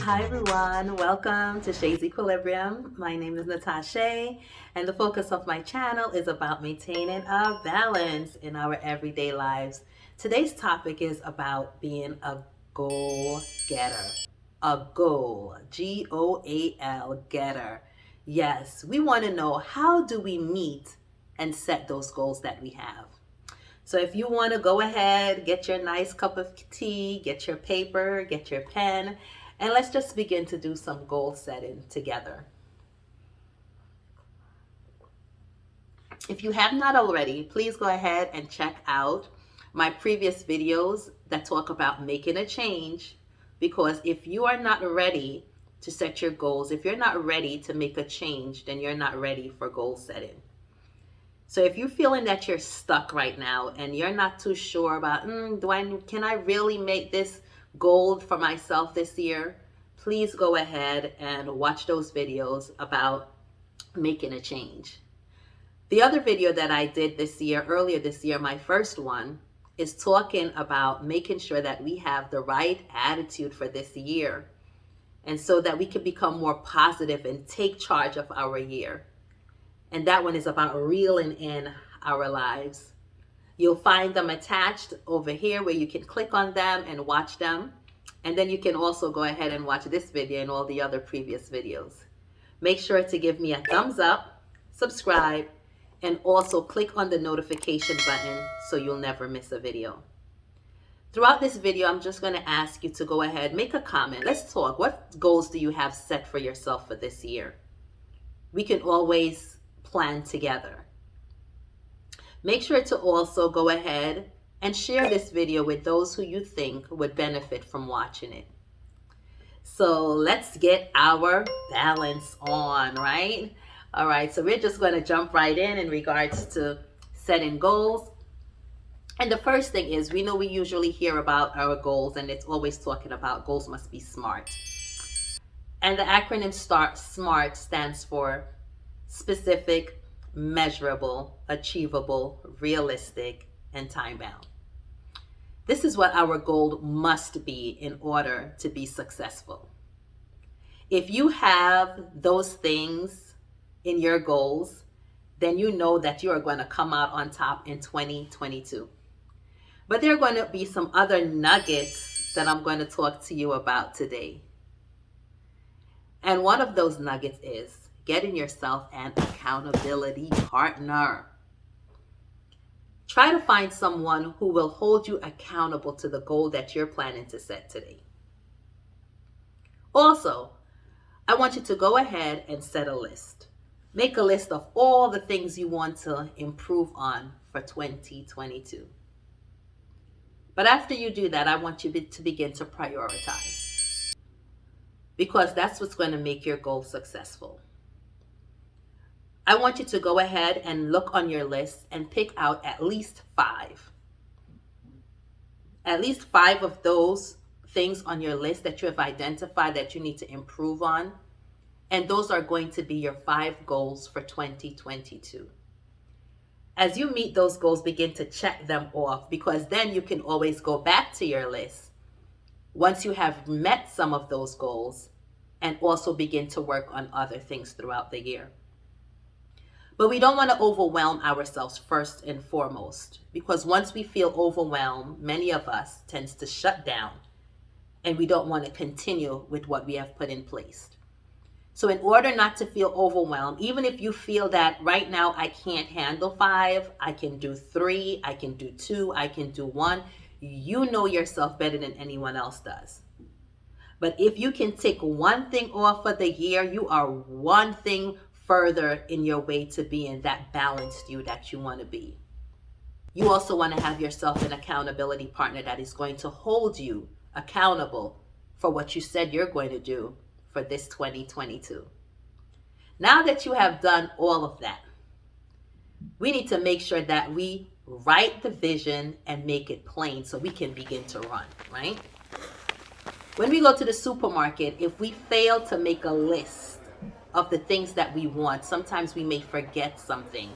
Hi everyone, welcome to Shae's Equilibrium. My name is Shae, and the focus of my channel is about maintaining a balance in our everyday lives. Today's topic is about being a goal getter. A goal, Goal, getter. Yes, we want to know, how do we meet and set those goals that we have? So if you want to go ahead, get your nice cup of tea, get your paper, get your pen, and let's just begin to do some goal setting together. If you have not already, please go ahead and check out my previous videos that talk about making a change, because if you are not ready to set your goals, if you're not ready to make a change, then you're not ready for goal setting. So if you're feeling that you're stuck right now and you're not too sure about, can I really make this goal for myself this year? Please go ahead and watch those videos about making a change. The other video that I did earlier this year, my first one, is talking about making sure that we have the right attitude for this year, and so that we can become more positive and take charge of our year. And that one is about reeling in our lives. You'll find them attached over here where you can click on them and watch them. And then you can also go ahead and watch this video and all the other previous videos. Make sure to give me a thumbs up, subscribe, and also click on the notification button so you'll never miss a video. Throughout this video, I'm just going to ask you to go ahead, make a comment. Let's talk. What goals do you have set for yourself for this year? We can always plan together. Make sure to also go ahead and share this video with those who you think would benefit from watching it. So let's get our balance on, right? All right, so we're just going to jump right in regards to setting goals. And the first thing is, we know we usually hear about our goals, and it's always talking about goals must be SMART. And the acronym SMART stands for specific, measurable, achievable, realistic, and time-bound. This is what our goal must be in order to be successful. If you have those things in your goals, then you know that you are going to come out on top in 2022. But there are going to be some other nuggets that I'm going to talk to you about today. And one of those nuggets is getting yourself an accountability partner. Try to find someone who will hold you accountable to the goal that you're planning to set today. Also, I want you to go ahead and set a list. Make a list of all the things you want to improve on for 2022. But after you do that, I want you to begin to prioritize, because that's what's going to make your goal successful. I want you to go ahead and look on your list and pick out at least 5. At least 5 of those things on your list that you have identified that you need to improve on. And those are going to be your 5 goals for 2022. As you meet those goals, begin to check them off, because then you can always go back to your list once you have met some of those goals and also begin to work on other things throughout the year. But we don't want to overwhelm ourselves first and foremost, because once we feel overwhelmed, many of us tends to shut down, and we don't want to continue with what we have put in place. So in order not to feel overwhelmed, even if you feel that right now I can't handle 5, I can do 3, I can do 2, I can do 1, you know yourself better than anyone else does. But if you can take one thing off for the year, you are one thing further in your way to being that balanced you that you want to be. You also want to have yourself an accountability partner that is going to hold you accountable for what you said you're going to do for this 2022. Now that you have done all of that, we need to make sure that we write the vision and make it plain so we can begin to run, right? When we go to the supermarket, if we fail to make a list of the things that we want, sometimes we may forget something.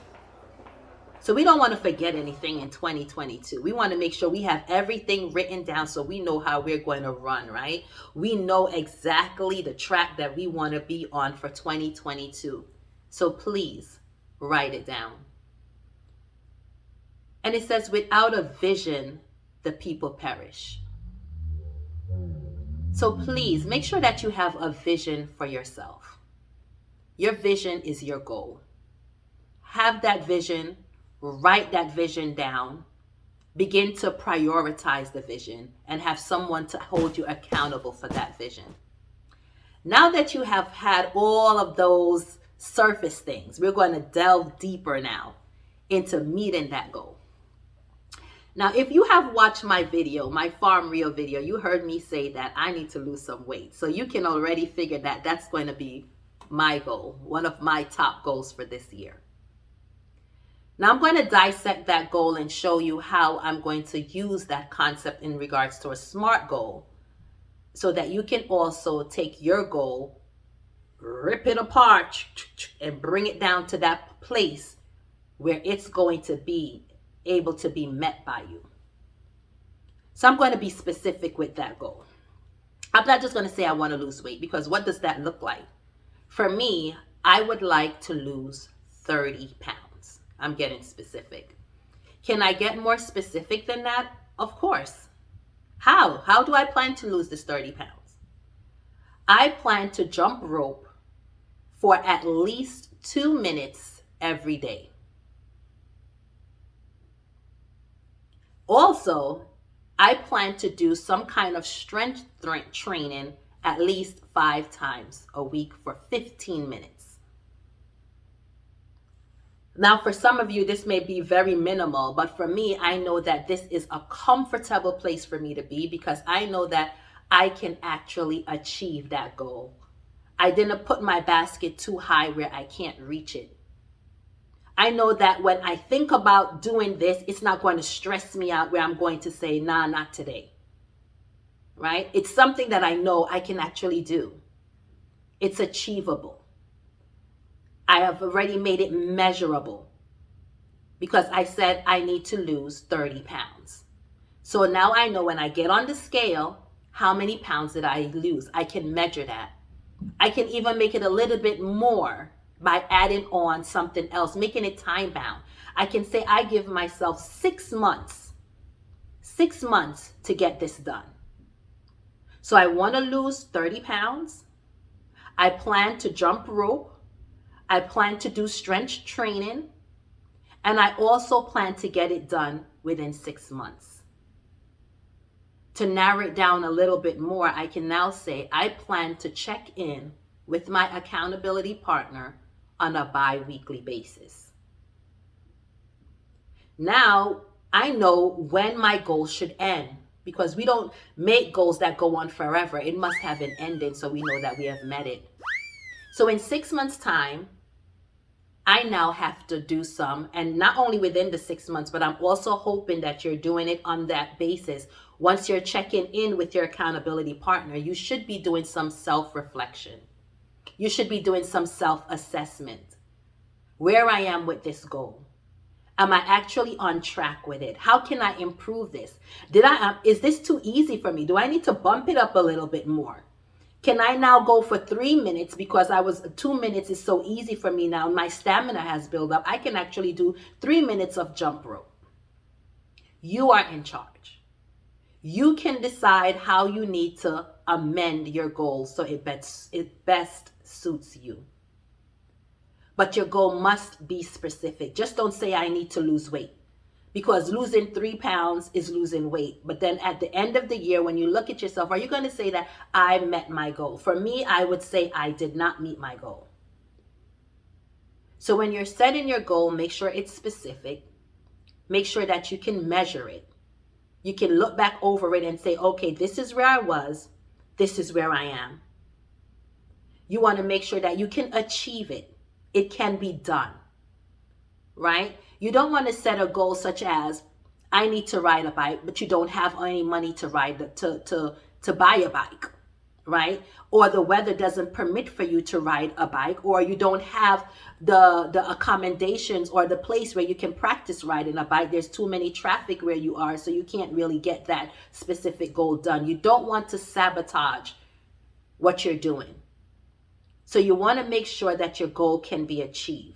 So we don't want to forget anything in 2022. We want to make sure we have everything written down so we know how we're going to run, right? We know exactly the track that we want to be on for 2022. So please write it down. And it says, without a vision, the people perish. So please make sure that you have a vision for yourself. Your vision is your goal. Have that vision, write that vision down, begin to prioritize the vision, and have someone to hold you accountable for that vision. Now that you have had all of those surface things, we're going to delve deeper now into meeting that goal. Now, if you have watched my video, my Farm Real video, you heard me say that I need to lose some weight. So you can already figure that that's going to be my goal, one of my top goals for this year. Now I'm going to dissect that goal and show you how I'm going to use that concept in regards to a SMART goal so that you can also take your goal, rip it apart, and bring it down to that place where it's going to be able to be met by you. So I'm going to be specific with that goal. I'm not just going to say I want to lose weight, because what does that look like? For me, I would like to lose 30 pounds. I'm getting specific. Can I get more specific than that? Of course. How? How do I plan to lose this 30 pounds? I plan to jump rope for at least 2 minutes every day. Also, I plan to do some kind of strength training at least 5 times a week for 15 minutes. Now, for some of you, this may be very minimal, but for me, I know that this is a comfortable place for me to be, because I know that I can actually achieve that goal. I didn't put my basket too high where I can't reach it. I know that when I think about doing this, it's not going to stress me out where I'm going to say, nah, not today. Right? It's something that I know I can actually do. It's achievable. I have already made it measurable, because I said I need to lose 30 pounds. So now I know when I get on the scale, how many pounds did I lose? I can measure that. I can even make it a little bit more by adding on something else, making it time bound. I can say I give myself 6 months to get this done. So I want to lose 30 pounds. I plan to jump rope. I plan to do strength training. And I also plan to get it done within 6 months. To narrow it down a little bit more, I can now say I plan to check in with my accountability partner on a bi-weekly basis. Now, I know when my goal should end, because we don't make goals that go on forever. It must have an ending so we know that we have met it. So in 6 months' time, I now have to do some, and not only within the 6 months, but I'm also hoping that you're doing it on that basis. Once you're checking in with your accountability partner, you should be doing some self-reflection. You should be doing some self-assessment. Where I am with this goal. Am I actually on track with it? How can I improve this? Is this too easy for me? Do I need to bump it up a little bit more? Can I now go for 3 minutes because 2 minutes is so easy for me now? My stamina has built up. I can actually do 3 minutes of jump rope. You are in charge. You can decide how you need to amend your goals so it best suits you. But your goal must be specific. Just don't say I need to lose weight, because losing 3 pounds is losing weight. But then at the end of the year, when you look at yourself, are you going to say that I met my goal? For me, I would say I did not meet my goal. So when you're setting your goal, make sure it's specific. Make sure that you can measure it. You can look back over it and say, okay, this is where I was. This is where I am. You want to make sure that you can achieve it. It can be done, right? You don't want to set a goal such as, I need to ride a bike, but you don't have any money to ride to buy a bike, right? Or the weather doesn't permit for you to ride a bike, or you don't have the accommodations or the place where you can practice riding a bike. There's too many traffic where you are, so you can't really get that specific goal done. You don't want to sabotage what you're doing. So you want to make sure that your goal can be achieved.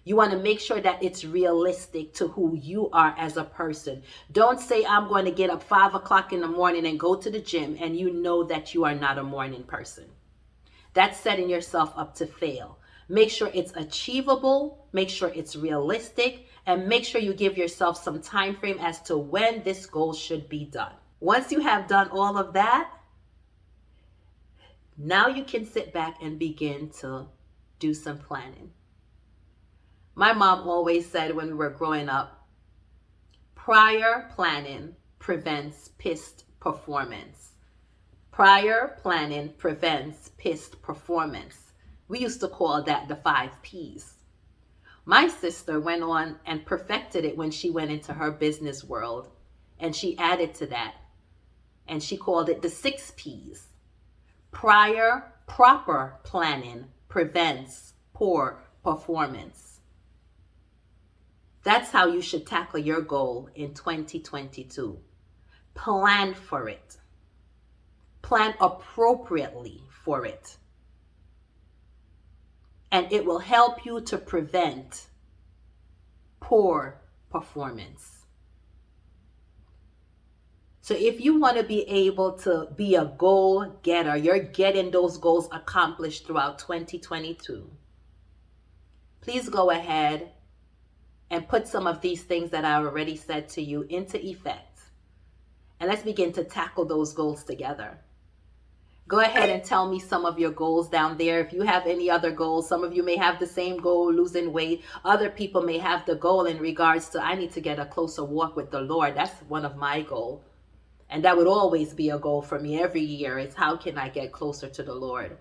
You want to make sure that it's realistic to who you are as a person. Don't say, I'm going to get up 5 o'clock in the morning and go to the gym, and you know that you are not a morning person. That's setting yourself up to fail. Make sure it's achievable, make sure it's realistic, and make sure you give yourself some time frame as to when this goal should be done. Once you have done all of that, now you can sit back and begin to do some planning. My mom always said when we were growing up, prior planning prevents pissed performance. Prior planning prevents pissed performance. We used to call that the 5 P's. My sister went on and perfected it when she went into her business world, and she added to that, and she called it the 6 P's. Prior proper planning prevents poor performance. That's how you should tackle your goal in 2022. Plan for it. Plan appropriately for it. And it will help you to prevent poor performance. So if you want to be able to be a goal getter, you're getting those goals accomplished throughout 2022, please go ahead and put some of these things that I already said to you into effect. And let's begin to tackle those goals together. Go ahead and tell me some of your goals down there. If you have any other goals, some of you may have the same goal, losing weight. Other people may have the goal in regards to, I need to get a closer walk with the Lord. That's one of my goals. And that would always be a goal for me every year, is how can I get closer to the Lord?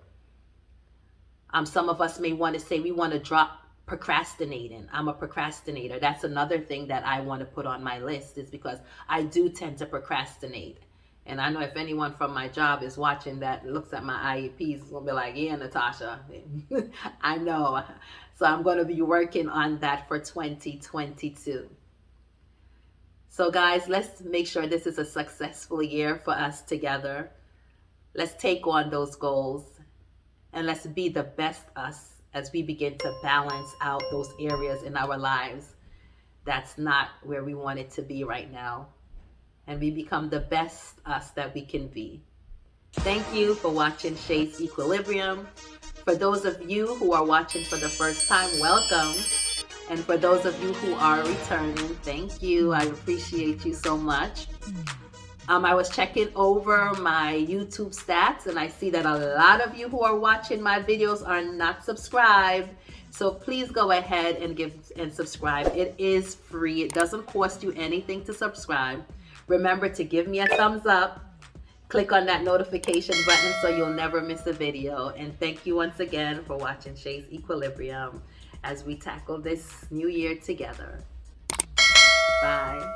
Some of us may want to say we want to drop procrastinating. I'm a procrastinator. That's another thing that I want to put on my list, is because I do tend to procrastinate. And I know if anyone from my job is watching that, looks at my IEPs, is going to be like, yeah, Natasha, I know. So I'm going to be working on that for 2022. So guys, let's make sure this is a successful year for us together. Let's take on those goals, and let's be the best us as we begin to balance out those areas in our lives that's not where we want it to be right now. And we become the best us that we can be. Thank you for watching Shae's Equilibrium. For those of you who are watching for the first time, welcome. And for those of you who are returning, thank you. I appreciate you so much. I was checking over my YouTube stats, and I see that a lot of you who are watching my videos are not subscribed. So please go ahead and subscribe. It is free. It doesn't cost you anything to subscribe. Remember to give me a thumbs up. Click on that notification button so you'll never miss a video. And thank you once again for watching Shae's Equilibrium as we tackle this new year together. Bye.